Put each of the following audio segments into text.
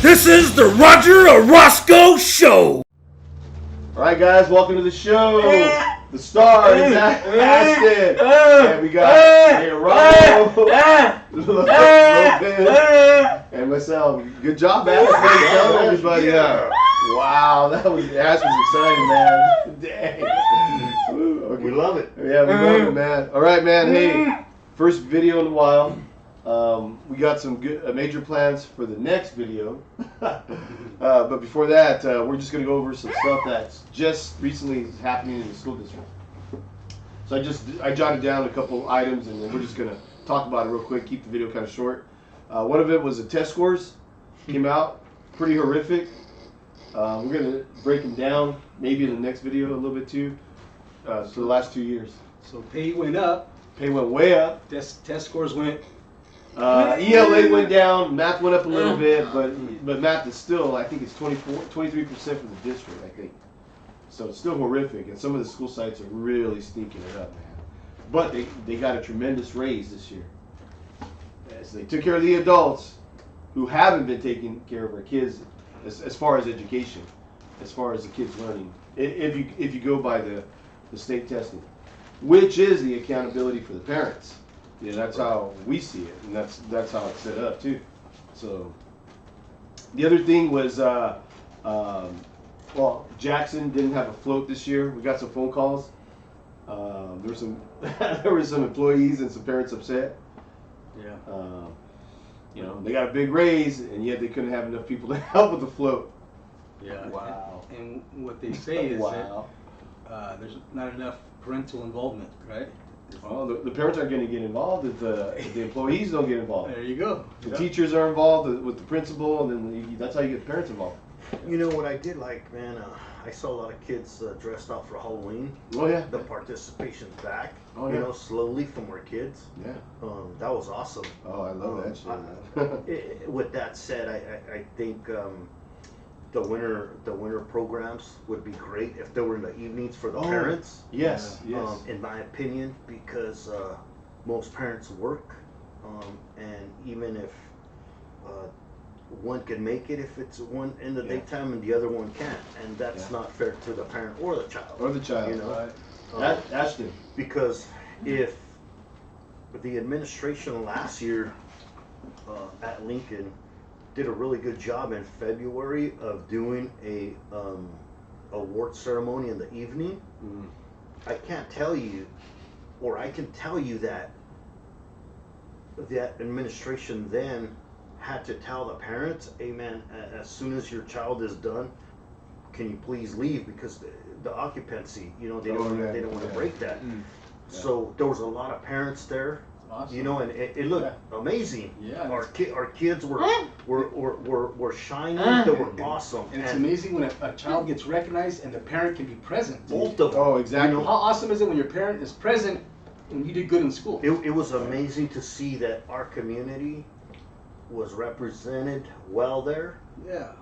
This is the Roger Orozco Show. All right, guys, welcome to the show. The star is Ashton, and we got Lopez and myself. Good job, man. Tell everybody. Wow, that was Ash was exciting, man. Dang. Okay. We love it. Yeah, we love it, man. All right, man. Hey, first video in a while. We got some good major plans for the next video. But before that, we're just going to go over some stuff that's just recently happening in the school district. So I jotted down a couple items, and then we're just going to talk about it real quick, keep the video kind of short. One of it was the test scores came out, pretty horrific. We're going to break them down maybe in the next video a little bit too. So the last 2 years. So pay went up. Pay went way up. Test scores went. ELA went down, math went up a little bit, but math is still, I think it's 23% for the district, I think. So it's still horrific, and some of the school sites are really sneaking it up, man. But they got a tremendous raise this year. So they took care of the adults who haven't been taking care of our kids as far as education, as far as the kids learning, if you go by the state testing, which is the accountability for the parents. Yeah, that's how we see it, and that's how it's set up too. So the other thing was, well, Jackson didn't have a float this year. We got some phone calls. There were some employees and some parents upset. Yeah. You know, they got a big raise, and yet they couldn't have enough people to help with the float. Yeah. Wow. And what they say is wow. that there's not enough parental involvement, right? Well, the parents aren't going to get involved if the employees don't get involved. There you go. The teachers are involved with the principal, and then that's how you get parents involved. You know what I did like, man? I saw a lot of kids dressed out for Halloween. Oh yeah. The participation's back. Oh, you yeah. know, slowly from our kids. Yeah. That was awesome. Oh, I love that shit. With that said, I think the winter programs would be great if they were in the evenings for the parents. Yes. Yes. In my opinion, because most parents work, and even if one can make it, if it's one in the daytime and the other one can't, and that's not fair to the parent or the child. Or the child. You know, right. Ashton. Because if the administration last year at Lincoln did a really good job in February of doing a award ceremony in the evening, I can't tell you, or I can tell you that that administration then had to tell the parents, hey man, as soon as your child is done, can you please leave, because the occupancy, you know, they don't want to break that. So there was a lot of parents there. Awesome. You know, and it looked amazing. Yeah. Our kids were shining. They were awesome. And it's amazing when a child gets recognized and the parent can be present. Both of them. Oh, exactly. You know, how awesome is it when your parent is present when you did good in school? It was amazing to see that our community was represented well there. Yeah.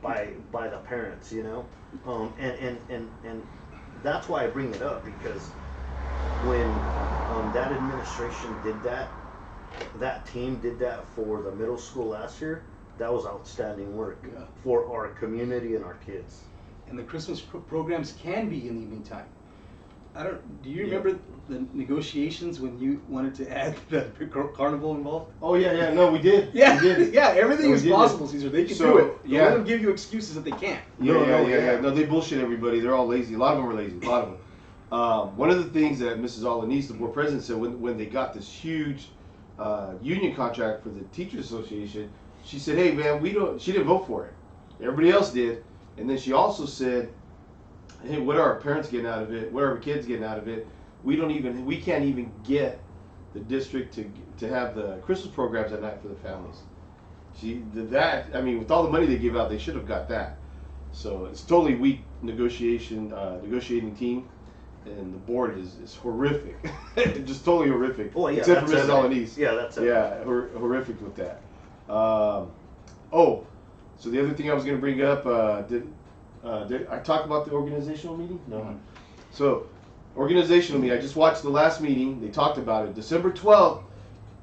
By the parents, you know, and that's why I bring it up, because when that administration did that team did that for the middle school last year, that was outstanding work for our community and our kids. And the Christmas programs can be in the evening time. Do you remember the negotiations when you wanted to add the carnival involved? Oh yeah. No, we did. Yeah. We did. Yeah. Everything is possible, that. Caesar. They can So, do it. Don't yeah. let them give you excuses that they can't. Yeah. No, they bullshit everybody. They're all lazy. A lot of them are lazy. A lot of them. One of the things that Mrs. Alanis, the board president, said when they got this huge union contract for the Teachers Association, she said, "Hey man, she didn't vote for it. Everybody else did." And then she also said, "Hey, what are our parents getting out of it? What are our kids getting out of it? We can't even get the district to have the Christmas programs at night for the families." I mean, with all the money they give out, they should have got that. So it's totally weak negotiating team, and the board is horrific, just totally horrific. Oh yeah, except for Mrs. Alanis. Yeah, that's it. Yeah, horrific with that. So the other thing I was going to bring up, did I talk about the organizational meeting? No. Mm-hmm. So, organizational meeting. I just watched the last meeting. They talked about it. December 12th,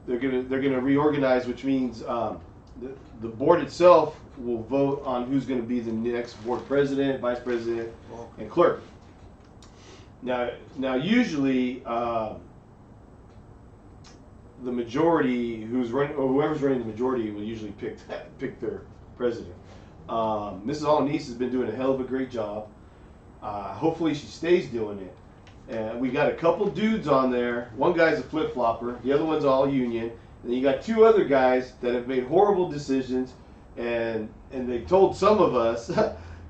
they're gonna reorganize, which means the board itself will vote on who's going to be the next board president, vice president, and clerk. Now usually the majority, who's running, or whoever's running the majority, will usually pick their president. Mrs. Alanis has been doing a hell of a great job. Hopefully she stays doing it. And we got a couple dudes on there. One guy's a flip-flopper. The other one's all union. And then you got two other guys that have made horrible decisions, and they told some of us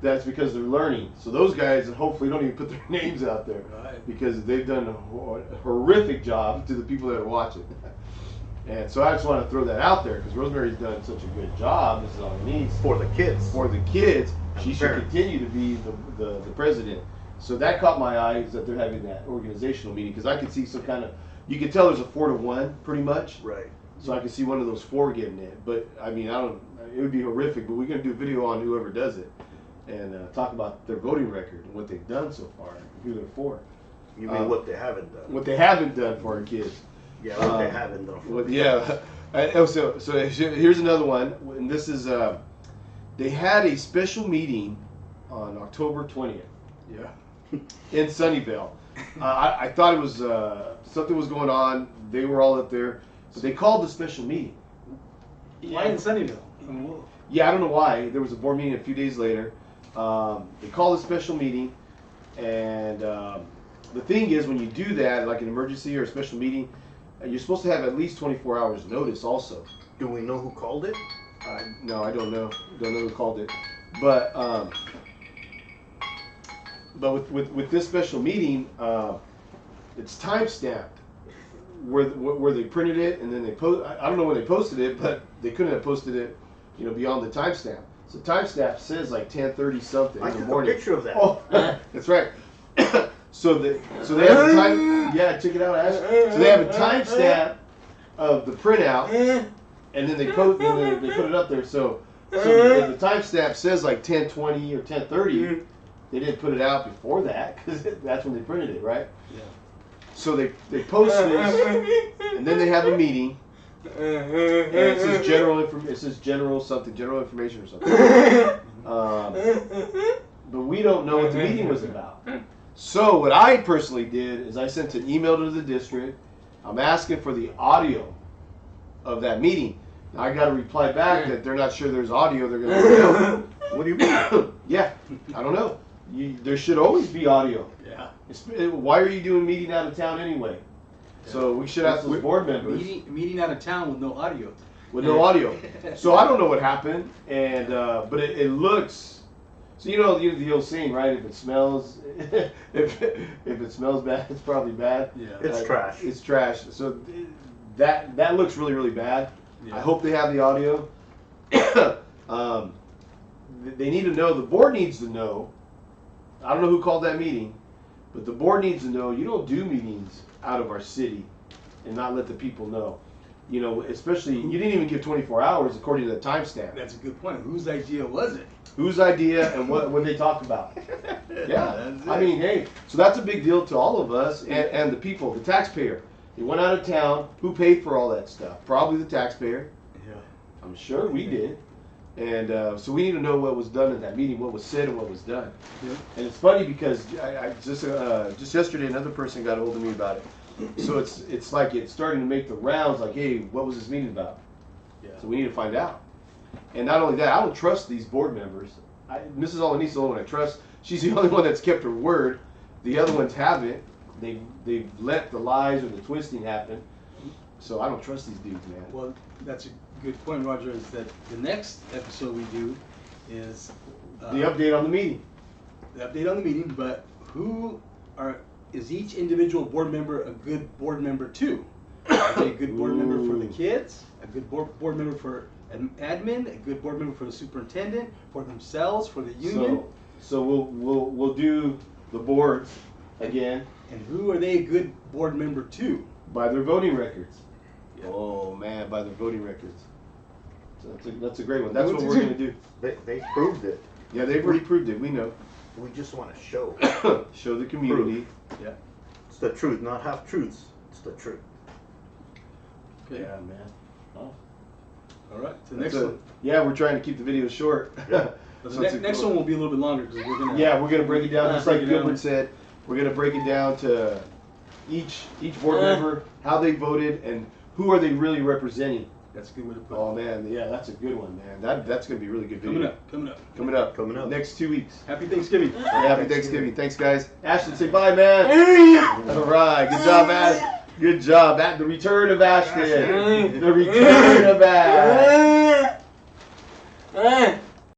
that's because they're learning. So those guys hopefully don't even put their names out there, Right. because they've done a horrific job to the people that are watching. And so I just want to throw that out there, because Rosemary's done such a good job. This is all it needs For the kids. for the kids. And She the should parents. continue to be the president. So that caught my eye, is that they're having that organizational meeting, because I could see some kind of, you could tell there's a 4-to-1 pretty much. Right. So I could see one of those 4 getting it. But I mean, it would be horrific, but we're going to do a video on whoever does it and talk about their voting record and what they've done so far, and who they're for. You mean what they haven't done? What they haven't done for our kids. Yeah, what they haven't done. For the Yeah. So here's another one, and this is, they had a special meeting on October 20th. Yeah. In Sunnyvale. I thought it was something was going on. They were all up there, but they called a special meeting. Why in Sunnyvale? Yeah, I don't know why. There was a board meeting a few days later. They called a special meeting, and the thing is, when you do that, like an emergency or a special meeting, you're supposed to have at least 24 hours notice also. Do we know who called it? No, I don't know. Don't know who called it. But with this special meeting, it's time stamped. Where they printed it and then they post. I don't know when they posted it, but they couldn't have posted it, beyond the timestamp. So timestamp says like 10:30 something I in the took a morning. picture of that. Oh, that's right. so they have a time. Yeah, check it out, Ash. So they have a timestamp of the printout, and then they put it up there. So if the timestamp says like 10:20 or 10:30, they didn't put it out before that, because that's when they printed it, right? Yeah. So they post this, and then they have a meeting, and it says general information or something. But we don't know what the meeting was about. So what I personally did is I sent an email to the district. I'm asking for the audio of that meeting. Now I got to reply back that they're not sure there's audio. They're going to. What do you mean? Yeah, I don't know. There should always be audio. Yeah. Why are you doing meeting out of town anyway? So we should ask those board members Meeting out of town with no audio. with no audio. So I don't know what happened, and but it looks. So the old saying, right? If it smells, if it smells bad, it's probably bad. Yeah. It's trash. It's trash. So that looks really, really bad. Yeah. I hope they have the audio. They need to know. The board needs to know. I don't know who called that meeting, but the board needs to know you don't do meetings out of our city and not let the people know. Especially, you didn't even give 24 hours according to the timestamp. That's a good point. Whose idea was it? Whose idea and what they talked about. Yeah, That's I it. mean, hey, so that's a big deal to all of us and the people, the taxpayer. He went out of town. Who paid for all that stuff? Probably the taxpayer. Yeah. I'm sure we did. And so we need to know what was done at that meeting, what was said and what was done. Yeah. And it's funny because I just yesterday another person got a hold of me about it. So it's like it's starting to make the rounds. Like, hey, what was this meeting about? Yeah. So we need to find out. And not only that, I don't trust these board members. Mrs. Alanis is the only one I trust. She's the only one that's kept her word. The other ones haven't. They've let the lies or the twisting happen. So I don't trust these dudes, man. Well, that's a good point, Roger. Is that the next episode we do is The update on the meeting. the update on the meeting, but is each individual board member a good board member too? Are they a good board member for the Ooh. kids? A good board member for an admin? A good board member for the superintendent? For themselves? For the union? So we'll do the boards again And who are they a good board member to? by their voting records. Yeah. Oh man, by their voting records. So that's a great one. That's what we're gonna do. They proved it. Yeah, they've already proved it. We know. We just want to show. Show the community. Yeah. It's the truth, not half truths. It's the truth. Okay. Yeah, man. Oh. All right. So the That's next it. one. Yeah, we're trying to keep the video short. But So the it's a next cool- one will be a little bit longer because we're gonna. Yeah, we're gonna break it down just like Break it down. Gilbert said. We're gonna break it down to each board member, how they voted, and who are they really representing. That's a good way to put Oh man, yeah, that's a good one, man. That's gonna be a really good it. video. Coming up. Coming up. Next 2 weeks. Happy Thanksgiving. Yeah, happy Thanksgiving. Thanks, guys. Ashton, say bye, man. All right, good job, Ashton. Good job. The return of Ashton. The return of Ashton.